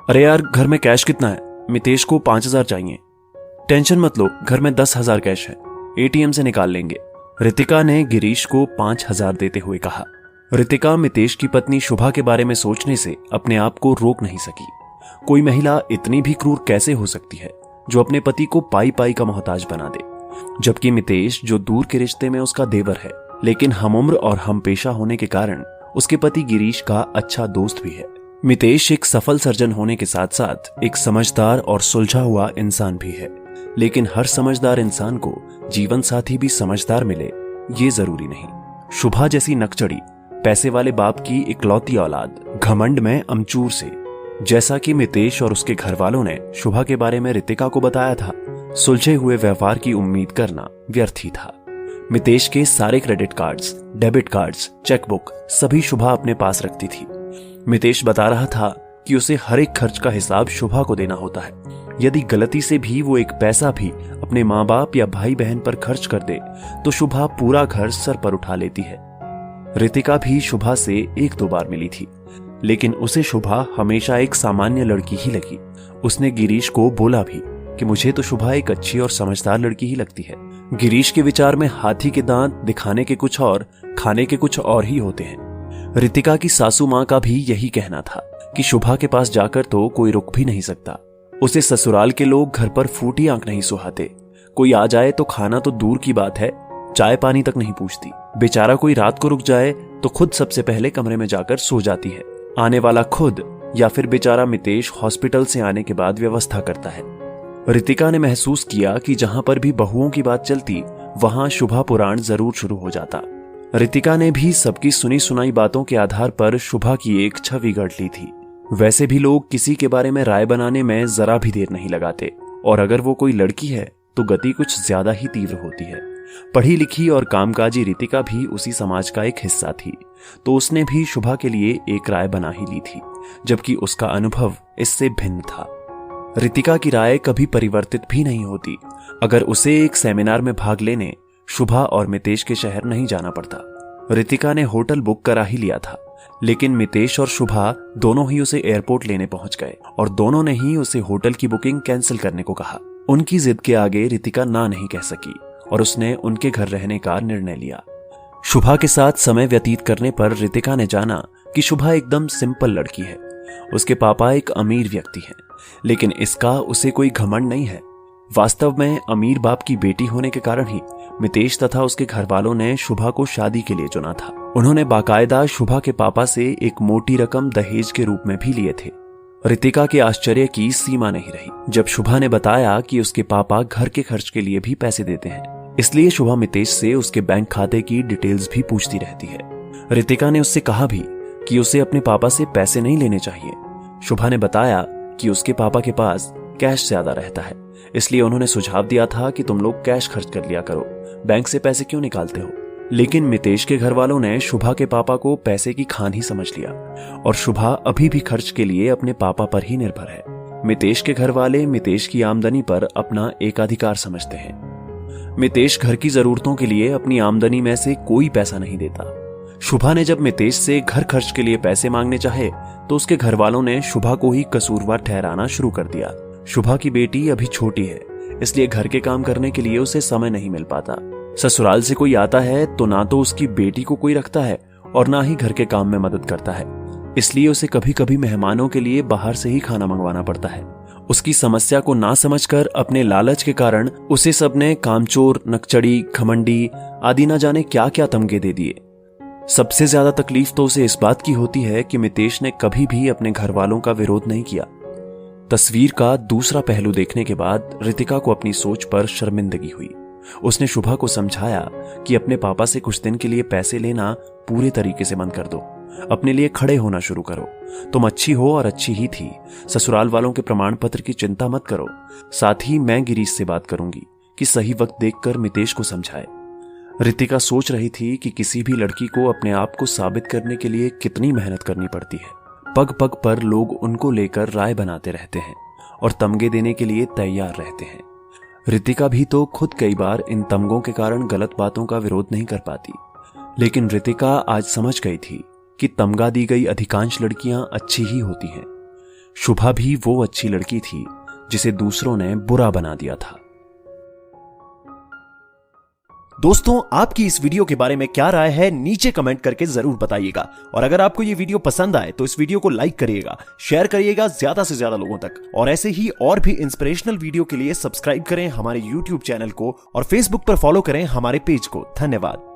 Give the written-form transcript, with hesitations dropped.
अरे यार, घर में कैश कितना है? मितेश को 5,000 चाहिए। टेंशन मत लो, घर में 10,000 कैश है, एटीएम से निकाल लेंगे, रितिका ने गिरीश को 5,000 देते हुए कहा। रितिका मितेश की पत्नी शुभा के बारे में सोचने से अपने आप को रोक नहीं सकी। कोई महिला इतनी भी क्रूर कैसे हो सकती है जो अपने पति को पाई पाई का मोहताज बना दे, जबकि मितेश जो दूर के रिश्ते में उसका देवर है, लेकिन हमउम्र और हम पेशा होने के कारण उसके पति गिरीश का अच्छा दोस्त भी है। मितेश एक सफल सर्जन होने के साथ साथ एक समझदार और सुलझा हुआ इंसान भी है, लेकिन हर समझदार इंसान को जीवन साथी भी समझदार मिले ये जरूरी नहीं। शुभा जैसी नकचड़ी, पैसे वाले बाप की इकलौती औलाद, घमंड में अमचूर से, जैसा कि मितेश और उसके घर वालों ने शुभा के बारे में रितिका को बताया था, सुलझे हुए व्यवहार की उम्मीद करना व्यर्थ ही था। मितेश के सारे credit cards, debit cards, chequebook सभी शुभा अपने पास रखती थी। मितेश बता रहा था कि उसे हर एक खर्च का हिसाब शुभा को देना होता है। यदि गलती से भी वो एक पैसा भी अपने माँ बाप या भाई बहन पर खर्च कर दे तो शुभा पूरा घर सर पर उठा लेती है। रितिका भी शुभा से 1-2 बार मिली थी, लेकिन उसे शुभा हमेशा एक सामान्य लड़की ही लगी। उसने गिरीश को बोला भी कि मुझे तो शुभा एक अच्छी और समझदार लड़की ही लगती है। गिरीश के विचार में हाथी के दांत दिखाने के कुछ और, खाने के कुछ और ही होते हैं। रितिका की सासू माँ का भी यही कहना था कि शुभा के पास जाकर तो कोई रुक भी नहीं सकता। उसे ससुराल के लोग घर पर फूटी आंख नहीं सुहाते। कोई आ जाए तो खाना तो दूर की बात है, चाय पानी तक नहीं पूछती। बेचारा कोई रात को रुक जाए तो खुद सबसे पहले कमरे में जाकर सो जाती है। आने वाला खुद या फिर बेचारा मितेश हॉस्पिटल से आने के बाद व्यवस्था करता है। रितिका ने महसूस किया कि जहां पर भी बहुओं की बात चलती वहां शुभा पुराण जरूर शुरू हो जाता। रितिका ने भी सबकी सुनी सुनाई बातों के आधार पर शुभा की एक छवि गढ़ ली थी। वैसे भी लोग किसी के बारे में राय बनाने में जरा भी देर नहीं लगाते, और अगर वो कोई लड़की है तो गति कुछ ज्यादा ही तीव्र होती है। पढ़ी लिखी और कामकाजी रितिका भी उसी समाज का एक हिस्सा थी, तो उसने भी शुभा के लिए एक राय बना ही ली थी, जबकि उसका अनुभव इससे भिन्न था। रितिका की राय कभी परिवर्तित भी नहीं होती अगर उसे एक सेमिनार में भाग लेने शुभा और मितेश के शहर नहीं जाना पड़ता। रितिका ने होटल बुक करा ही लिया था, लेकिन मितेश और शुभा दोनों ही उसे एयरपोर्ट लेने पहुंच गए और दोनों ने ही उसे होटल की बुकिंग कैंसिल करने को कहा। उनकी जिद के आगे रितिका ना नहीं कह सकी और उसने उनके घर रहने का निर्णय लिया। शुभा के साथ समय व्यतीत करने पर रितिका ने जाना कि शुभा एकदम सिंपल लड़की है। उसके पापा एक अमीर व्यक्ति हैं, लेकिन इसका उसे कोई घमंड नहीं है। वास्तव में अमीर बाप की बेटी होने के कारण ही मितेश तथा उसके घर वालों ने शुभा को शादी के लिए चुना था। उन्होंने बाकायदा शुभा के पापा से एक मोटी रकम दहेज के रूप में भी लिए थे। रितिका के आश्चर्य की सीमा नहीं रही जब शुभा ने बताया कि उसके पापा घर के खर्च के लिए भी पैसे देते हैं, इसलिए शुभा मितेश से उसके बैंक खाते की डिटेल्स भी पूछती रहती है। रितिका ने उससे कहा भी कि उसे अपने पापा से पैसे नहीं लेने चाहिए। शुभा ने बताया कि उसके पापा के पास कैश ज्यादा रहता है, इसलिए उन्होंने सुझाव दिया था कि तुम लोग कैश खर्च कर लिया करो, बैंक से पैसे क्यों निकालते हो। लेकिन मितेश के घर वालों ने शुभा के पापा को पैसे की खान ही समझ लिया और शुभा अभी भी खर्च के लिए अपने पापा पर ही निर्भर है। मितेश के घर वाले मितेश की आमदनी पर अपना एकाधिकार समझते हैं। मितेश घर की जरूरतों के लिए अपनी आमदनी में से कोई पैसा नहीं देता। शुभा ने जब मितेश से घर खर्च के लिए पैसे मांगने चाहे तो उसके घर वालों ने शुभा को ही कसूरवार ठहराना शुरू कर दिया। शुभा की बेटी अभी छोटी है, इसलिए घर के काम करने के लिए उसे समय नहीं मिल पाता। ससुराल से कोई आता है तो ना तो उसकी बेटी को कोई रखता है और ना ही घर के काम में मदद करता है, इसलिए उसे कभी कभी मेहमानों के लिए बाहर से ही खाना मंगवाना पड़ता है। उसकी समस्या को ना समझकर अपने लालच के कारण उसे सबने कामचोर, नकचड़ी, घमंडी आदि ना जाने क्या क्या तमगे दे दिए। सबसे ज्यादा तकलीफ तो उसे इस बात की होती है कि मितेश ने कभी भी अपने घर वालों का विरोध नहीं किया। तस्वीर का दूसरा पहलू देखने के बाद रितिका को अपनी सोच पर शर्मिंदगी हुई। उसने शुभा को समझाया कि अपने पापा से कुछ दिन के लिए पैसे लेना पूरे तरीके से बंद कर दो, अपने लिए खड़े होना शुरू करो। तुम अच्छी हो और अच्छी ही थी, ससुराल वालों के प्रमाण पत्र की चिंता मत करो। साथ ही मैं गिरीश से बात करूंगी कि सही वक्त देखकर मितेश को समझाए। रितिका सोच रही थी कि किसी भी लड़की को अपने आप को साबित करने के लिए कितनी मेहनत करनी पड़ती है। पग पग पर लोग उनको लेकर राय बनाते रहते हैं और तमगे देने के लिए तैयार रहते हैं। रितिका भी तो खुद कई बार इन तमगों के कारण गलत बातों का विरोध नहीं कर पाती, लेकिन रितिका आज समझ गई थी कि तमगा दी गई अधिकांश लड़कियां अच्छी ही होती हैं। शुभा भी वो अच्छी लड़की थी जिसे दूसरों ने बुरा बना दिया था। दोस्तों, आपकी इस वीडियो के बारे में क्या राय है नीचे कमेंट करके जरूर बताइएगा। और अगर आपको ये वीडियो पसंद आए तो इस वीडियो को लाइक करिएगा, शेयर करिएगा ज्यादा से ज्यादा लोगों तक। और ऐसे ही और भी इंस्पिरेशनल वीडियो के लिए सब्सक्राइब करें हमारे YouTube चैनल को और Facebook पर फॉलो करें हमारे पेज को। धन्यवाद।